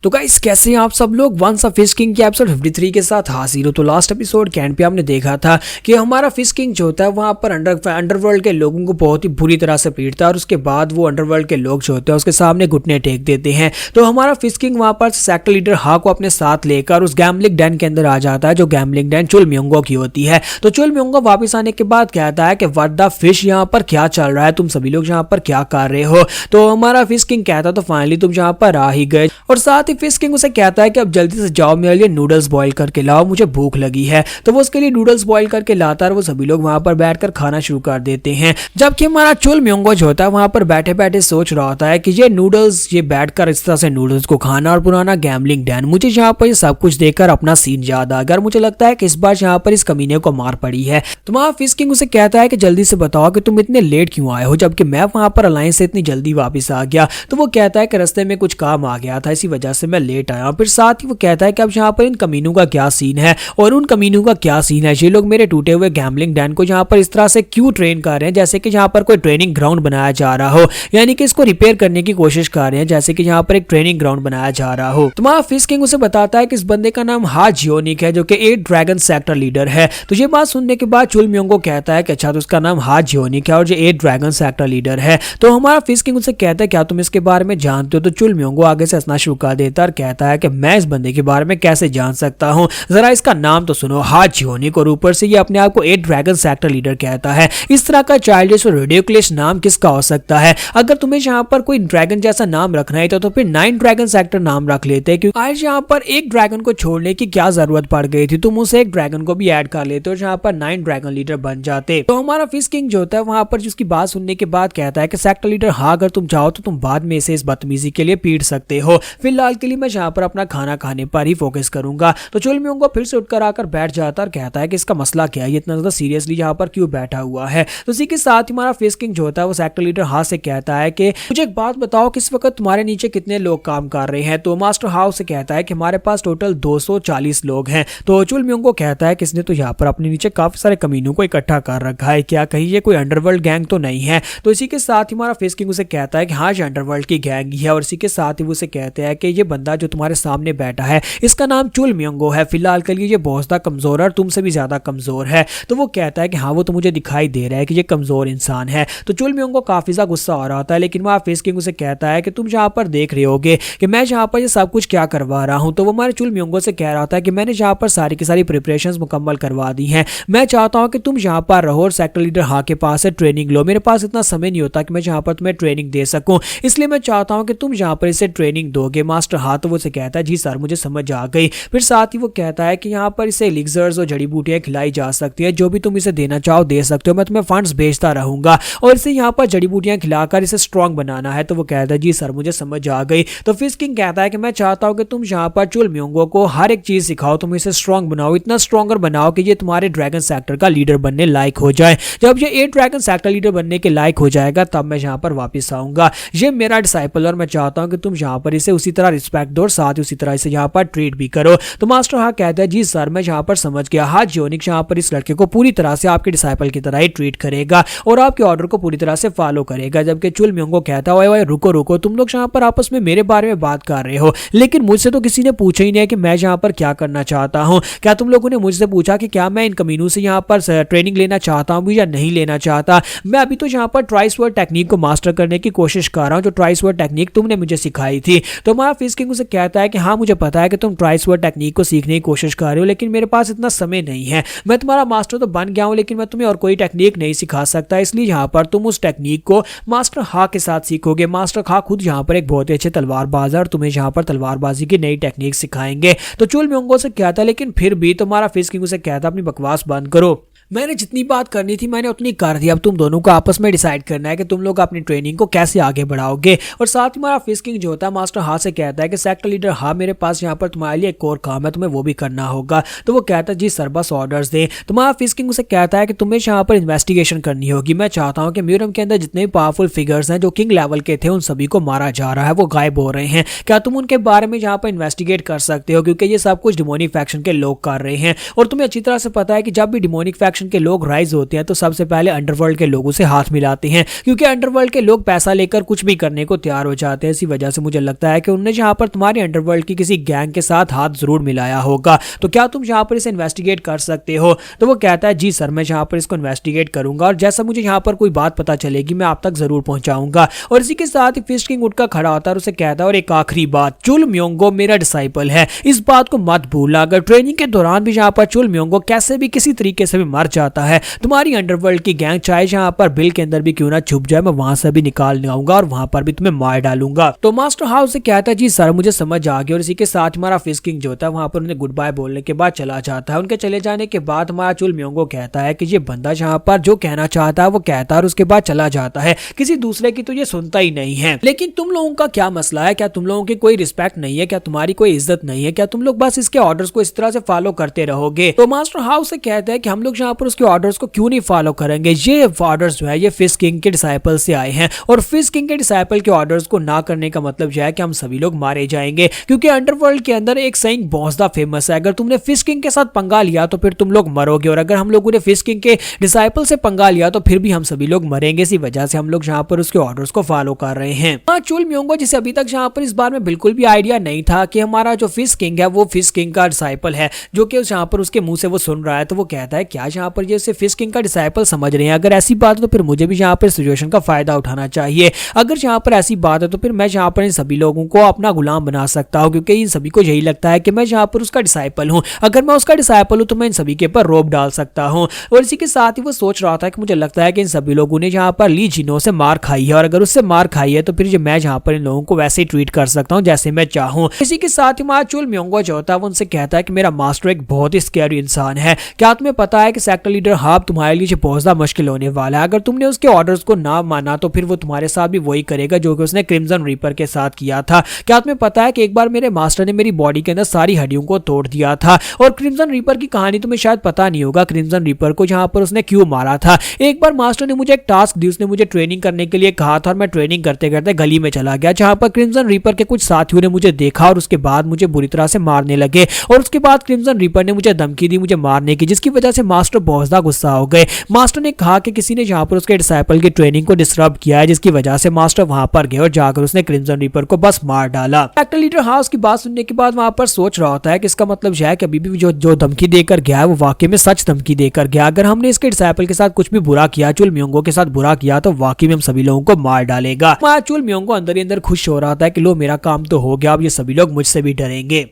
तो गाइस कैसे हैं आप सब लोग। वंस अ फिश किंग के एपिसोड 53 के साथ हाजिर हो। तो लास्ट एपिसोड के एंड पे हमने देखा था कि हमारा फिश किंग जो होता है वहां पर अंडरवर्ल्ड के लोगों को बहुत ही बुरी तरह से पीटता है और उसके बाद वो अंडरवर्ल्ड के लोग जो होते हैं उसके सामने घुटने टेक देते हैं। तो हमारा फिश किंग वहां पर सेक्टर लीडर हा को अपने साथ लेकर उस गैम्बलिंग डैन के अंदर आ जाता है जो गैम्बलिंग डैन चुल म्योंगो की होती है। तो चुल म्योंगो वापस आने के बाद कहता है कि व्हाट द फिश, यहाँ पर क्या चल रहा है, तुम सभी लोग यहाँ पर क्या कर रहे हो। तो हमारा फिश किंग कहता तो फाइनली तुम यहाँ पर आ ही गए। और साथ ही फिश किंग उसे कहता है कि अब जल्दी से जाओ, मेरे लिए नूडल्स बॉईल करके लाओ, मुझे भूख लगी है। तो वो उसके लिए नूडल्स बॉईल करके लाता है और वो सभी लोग वहां पर बैठकर खाना शुरू कर देते हैं। जबकि हमारा चुल म्योंगो जो होता है वहां पर बैठे बैठे सोच रहा होता है कि ये नूडल्स, ये बैठकर इस तरह से नूडल्स को खाना और पुराना गैम्बलिंग डैन, मुझे यहाँ पर ये सब कुछ देखकर अपना सीन याद आ गया। मुझे लगता है कि इस बार यहाँ पर इस कमीने को मार पड़ी है। तो वहां फिश किंग उसे कहता है कि जल्दी से बताओ कि तुम इतने लेट क्यों आए हो, जबकि मैं वहां पर अलायंस से इतनी जल्दी वापस आ गया। तो वो कहता है कि रास्ते में कुछ काम आ गया था, इसी वजह से मैं लेट आया। फिर साथ ही वो कहता है कि अब यहाँ पर इन कमीनों का क्या सीन है और उन कमीनों का क्या सीन है, ये लोग मेरे टूटे हुए गैम्बलिंग डैन को यहाँ पर इस तरह से क्यों ट्रेन कर रहे हैं जैसे कि यहाँ पर कोई ट्रेनिंग ग्राउंड बनाया जा रहा हो, यानी कि इसको रिपेयर करने की कोशिश कर रहे हैं जैसे कि यहाँ पर एक ट्रेनिंग ग्राउंड बनाया जा रहा हो। तो वहां फिश किंग उसे बताता है कि इस बंदे का नाम हा जियोनिक है जो कि 8 ड्रैगन सेक्टर लीडर है। तो ये बात सुनने के बाद चुल म्योंगो कहता है कि अच्छा, तो उसका नाम हा जियोनिक है और ये 8 ड्रैगन सेक्टर लीडर है। तो हमारा फिश किंग उसे कहता है क्या तुम इसके बारे में जानते हो। तो चुल म्योंगो आगे से हंसना शुरू कर देता है और कहता है कि मैं इस बंदे के बारे में कैसे जान सकता हूं, जरा इसका नाम तो सुनो, हा जियोनिक। और ऊपर से ये अपने आप को 8 ड्रैगन सेक्टर लीडर कहता है। इस तरह का चाइल्डिश और रिडिकुलस नाम किसका हो सकता है। अगर तुम्हें यहाँ पर कोई ड्रैगन जैसा नाम रखना है तो फिर 9 ड्रैगन सेक्टर नाम रख लेते, क्योंकि आज यहाँ पर एक ड्रैगन को छोड़ने की क्या जरूरत पड़ गई थी, तुम उसे एक ड्रैगन को भी ऐड कर लेते और यहाँ पर 9 ड्रैगन लीडर बन जाते। तो हमारा फिश किंग जो होता है वहां पर जिसकी बात सुनने के बाद कहता है कि सेक्टर लीडर हाँ, अगर तुम चाहो तो तुम बाद में इसे इस बदतमीजी के लिए पीट सकते हो, फिलहाल के लिए मैं यहाँ पर अपना खाना खाने पर ही फोकस करूंगा। तो चुल म्योंगो फिर से उठकर आकर बैठ जाता और कहता है कि इसका मसला क्या है, ये इतना ज्यादा सीरियसली यहाँ पर क्यों बैठा हुआ है। तो इसी के साथ ही हमारा फिश किंग जो होता है वो सेक्टर लीडर हाँ से कहता है कि मुझे एक बात बताओ कि इस वक्त तुम्हारे नीचे कितने लोग काम कर रहे हैं। तो मास्टर हाउ से कहता है कि हमारे पास टोटल 240 लोग हैं। तो चुल म्योंगो कहता है कि इसने तो यहाँ पर अपने नीचे काफी सारे कमीनों को इकट्ठा कर रखा है, क्या कहीं ये कोई अंडरवर्ल्ड गैंग तो नहीं है। तो इसी के साथ ही हमारा फिश किंग उसे कहता है कि हाँ, ये अंडरवर्ल्ड की गैंग ही है। और इसी के साथ ही वो उसे कहते हैं कि ये बंदा जो तुम्हारे सामने बैठा है इसका नाम चुल म्योंगो है, फिलहाल के लिए ये बहुत ज्यादा कमजोर है और तुमसे भी ज्यादा कमजोर है। तो वो कहता है कि हाँ, वो तो मुझे दिखाई दे रहा है कि ये कमजोर इंसान है। तो चुल म्योंगो काफी ज्यादा गुस्सा आ रहा होता है, लेकिन वहां फिश किंग उसे कहता है कि तुम यहाँ पर देख रहे होगे कि मैं यहाँ पर ये सब कुछ क्या करवा रहा हूँ। तो वो हमारे चुल म्योंगो से कह रहा था कि मैंने यहाँ पर सारी की सारी प्रिपरेशंस मुकम्मल करवा दी हैं, मैं चाहता हूँ कि तुम यहाँ पर रहो और सेक्टर लीडर हाँ के पास से ट्रेनिंग लो। मेरे पास इतना समय नहीं होता कि मैं यहाँ पर तुम्हें ट्रेनिंग दे सकूं, इसलिए मैं चाहता हूँ कि तुम यहाँ पर इसे ट्रेनिंग दोगे। मास्टर हाँ तो वो से कहता है जी सर, मुझे समझ आ गई। फिर साथ ही वो कहता है कि यहाँ पर इसे एलिक्सर्स और जड़ी बूटियां खिलाई जा सकती है, जो भी तुम इसे देना चाहो दे सकते हो, मैं तुम्हें फंड्स भेजता रहूंगा और इसे यहाँ पर जड़ी बूटियां खिलाकर इसे स्ट्रॉन्ग बनाना है। तो वो कहता है जी सर, मुझे समझ आ गई। तो फिश किंग कहता है कि मैं चाहता हूँ कि तुम यहाँ पर चुल म्योंगो को हर एक चीज सिखाओ, तुम इसे स्ट्रॉन्ग बनाओ, इतना स्ट्रॉन्गर बनाओ कि ये तुम्हारे ड्रैगन सेक्टर का लीडर बनने लायक हो जाए। जब ये 8 ड्रैगन सेक्टर लीडर बनने के लायक हो जाएगा तब मैं यहाँ पर वापस आऊंगा। ये मेरा डिसाइपल और मैं चाहता हूँ कि तुम यहाँ पर इसे उसी तरह रिस्पेक्ट दो और साथ ही उसी तरह इसे यहाँ पर ट्रीट भी करो। तो मास्टर हाँ कहता है जी सर, मैं यहाँ पर समझ गया। हाँ जियोनिक यहाँ पर इस लड़के को पूरी तरह से आपके डिसाइपल की तरह ही ट्रीट करेगा और आपके ऑर्डर को पूरी तरह से फॉलो करेगा। जबकि चुल म्योंगो कहता है ओए रुको रुको, तुम लोग यहाँ पर आपस में मेरे बारे में बात कर रहे हो, लेकिन मुझसे तो किसी ने पूछा ही नहीं है कि मैं यहाँ पर क्या करना चाहता हूँ। क्या तुम लोगों ने मुझसे पूछा कि क्या मैं इन कमीनों से यहाँ पर ट्रेनिंग लेना चाहता हूँ या नहीं लेना चाहता। मैं अभी तो यहाँ पर ट्राइसवर्ड टेक्निक को मास्टर करने की कोशिश कर रहा हूँ, जो ट्राइसवर्ड टेक्निक तुमने मुझे सिखाई थी। तो हमारा फिश किंग उसे कहता है कि हाँ, मुझे पता है कि तुम ट्राइसवर्ड टेक्निक को सीखने की कोशिश कर रहे हो, लेकिन मेरे पास इतना समय नहीं है। मैं तुम्हारा मास्टर तो बन गया हूँ, लेकिन मैं तुम्हें और कोई टेक्निक नहीं सिखा सकता, इसलिए यहाँ पर तुम उस टेक्निक को मास्टर हा के साथ सीखोगे। मास्टर हा खुद यहाँ पर एक बहुत ही अच्छे तलवारबाज है और तुम्हें यहाँ पर तलवारबाजी की नई टेक्निक सिखाएंगे। तो चुल म्योंगो से कहता है लेकिन फिर भी तुम्हारा फिश किंग उसे कहता अपनी बकवास बंद करो, मैंने जितनी बात करनी थी मैंने उतनी कर दी, अब तुम दोनों को आपस में डिसाइड करना है कि तुम लोग अपनी ट्रेनिंग को कैसे आगे बढ़ाओगे। और साथ ही हमारा फिश किंग जो होता है मास्टर हाँ से कहता है कि सेक्टर लीडर हाँ, मेरे पास यहाँ पर तुम्हारे लिए एक और काम है, तुम्हें वो भी करना होगा। तो वो कहता है जी सर, बस ऑर्डर्स दे। तुम्हारा फिश किंग उसे कहता है कि तुम्हें यहाँ पर इन्वेस्टिगेशन करनी होगी। मैं चाहता हूँ कि म्यूजियम के अंदर जितने भी पावरफुल फिगर्स हैं जो किंग लेवल के थे उन सभी को मारा जा रहा है, वो गायब हो रहे हैं। क्या तुम उनके बारे में यहाँ पर इन्वेस्टिगेट कर सकते हो, क्योंकि ये सब कुछ डिमोनिक फैक्शन के लोग कर रहे हैं और तुम्हें अच्छी तरह से पता है कि जब भी डिमोनिक फैक्शन फैक्शन के लोग राइज होते हैं तो सबसे पहले अंडरवर्ल्ड के लोगों से हाथ मिलाते हैं, क्योंकि अंडरवर्ल्ड के लोग पैसा लेकर कुछ भी करने को तैयार हो जाते हैं। इसी वजह से मुझे लगता है कि उन्होंने यहाँ पर तुम्हारे अंडरवर्ल्ड की किसी गैंग के साथ हाथ जरूर मिलाया होगा। तो क्या तुम यहाँ पर इसे इन्वेस्टिगेट कर सकते हो? तो वो कहता है जी सर, मैं यहाँ पर इसको इन्वेस्टिगेट करूंगा और जैसा मुझे यहाँ पर कोई बात पता चलेगी मैं आप तक जरूर पहुंचाऊंगा। और इसी के साथ ही फिश किंग उठकर खड़ा होता है और उसे कहता है और एक आखिरी बात, चुल म्योंगो मेरा डिसाइपल है, इस बात को मत भूलना। अगर ट्रेनिंग के दौरान भी यहाँ पर चुल म्योंगो कैसे भी किसी तरीके से भी मर जाता है, तुम्हारी अंडरवर्ल्ड की गैंग चाहे यहाँ पर बिल के अंदर भी क्यों ना छुप जाए, मैं वहां से भी निकाल आऊंगा और वहां पर भी तुम्हें मार डालूंगा। तो मास्टर हाउस से कहता है जी सर मुझे समझ आ गया। और इसी के साथ हमारा फिश किंग जो होता है वहां पर उन्हें गुड बाय बोलने के बाद चला जाता है। उनके चले जाने के बाद हमारा चुल म्योंगो कहता है कि ये बंदा यहाँ पर जो कहना चाहता है वो कहता है और उसके बाद चला जाता है, किसी दूसरे की तो ये सुनता ही नहीं है। लेकिन तुम लोगों का क्या मसला है? क्या तुम लोगों की कोई रिस्पेक्ट नहीं है? क्या तुम्हारी कोई इज्जत नहीं है? क्या तुम लोग बस इसके ऑर्डर्स को इस तरह से फॉलो करते रहोगे? तो मास्टर हाउस से कहता है कि हम लोग यहाँ पर उसके ऑर्डर्स को क्यों नहीं फॉलो करेंगे, ये ऑर्डर्स जो है ये फिश किंग के डिसाइपल से आए हैं और फिश किंग के डिसाइपल के ऑर्डर्स को ना करने का मतलब यह है कि हम सभी लोग मारे जाएंगे, क्योंकि अंडरवर्ल्ड के अंदर एक सेइंग बहुत ज्यादा फेमस है, अगर तुमने फिश किंग के साथ पंगा लिया तो फिर तुम लोग मरोगे और अगर हम लोगों ने फिश किंग के डिसाइपल से पंगा लिया तो फिर भी हम सभी लोग मरेंगे। इसी वजह से हम लोग यहाँ पर उसके ऑर्डर्स को फॉलो कर रहे हैं। चुल म्योंगो जिसे अभी तक यहाँ पर इस बार में बिल्कुल भी आइडिया नहीं था कि हमारा जो फिश किंग है वो फिश किंग का डिसाइपल है, जो कि यहाँ पर उसके मुंह से वो सुन रहा है, तो वो कहता है क्या यहाँ पर ये फिश किंग का डिसाइपल समझ रहे हैं? अगर ऐसी बात है तो फिर मुझे भी यहाँ पर सिचुएशन का फायदा उठाना चाहिए। अगर यहाँ पर ऐसी बात है तो फिर मैं यहाँ पर इन सभी लोगों को अपना गुलाम बना सकता हूँ, क्योंकि इन सभी को यही लगता है कि मैं यहाँ पर उसका डिसाइपल हूँ। अगर मैं उसका डिसाइपल हूँ तो मैं इन सभी के ऊपर रोब डाल सकता हूँ। और इसी के साथ ही वो सोच रहा था कि मुझे लगता है कि इन सभी लोगों ने यहाँ पर ली जिनो से मार खाई है और अगर उससे मार खाई है तो फिर मैं यहाँ पर इन लोगों को वैसे ही ट्रीट कर सकता हूँ जैसे मैं चाहूँ। इसी के साथ ही हमारा चुल म्योंगो जो होता है वो उनसे कहता है कि मेरा मास्टर एक बहुत ही स्कैरी इंसान है, क्या तुम्हें पता है कि सेक्टर लीडर हाब तुम्हारे लिए बहुत ज्यादा मुश्किल होने वाला है। अगर तुमने उसके ऑर्डर्स को ना माना तो फिर वो तुम्हारे साथ भी वही करेगा जो कि उसने क्रिम्सन रीपर के साथ किया था। क्या तुम्हें पता है कि एक बार मेरे मास्टर ने मेरी बॉडी के अंदर सारी हड्डियों को तोड़ दिया था और क्रिम्सन रीपर की कहानी तुम्हें शायद पता नहीं होगा, क्रिम्सन रीपर को जहां पर उसने क्यों मारा था। एक बार मास्टर ने मुझे एक टास्क दी, उसने मुझे ट्रेनिंग करने के लिए कहा था और मैं ट्रेनिंग करते करते गली में चला गया जहां पर क्रिम्सन रीपर के कुछ साथियों ने मुझे देखा और उसके बाद मुझे बुरी तरह से मारने लगे और उसके बाद क्रिम्सन रीपर ने मुझे धमकी दी मुझे मारने की, जिसकी वजह से मास्टर बहुत ज्यादा गुस्सा हो गए। मास्टर ने कहा कि किसी ने जहां पर उसके डिसाइपल की ट्रेनिंग को डिस्टर्ब किया है, जिसकी वजह से मास्टर वहां पर गए और जाकर उसने क्रिम्सन रीपर को बस मार डाला। सेक्टर लीडर हाउस की बात सुनने के बाद वहां पर सोच रहा होता है कि इसका मतलब यह है कि अभी भी जो धमकी देकर गया है वो वाकई में सच धमकी देकर गया। अगर हमने इसके डिसाइपल के साथ कुछ भी बुरा किया, चुल म्योंगो के साथ बुरा किया, तो वाकई में हम सभी लोगों को मार डालेगा। चुल म्योंगो अंदर ही अंदर खुश हो रहा था कि लो मेरा काम तो हो गया, अब ये सभी लोग मुझसे भी डरेंगे।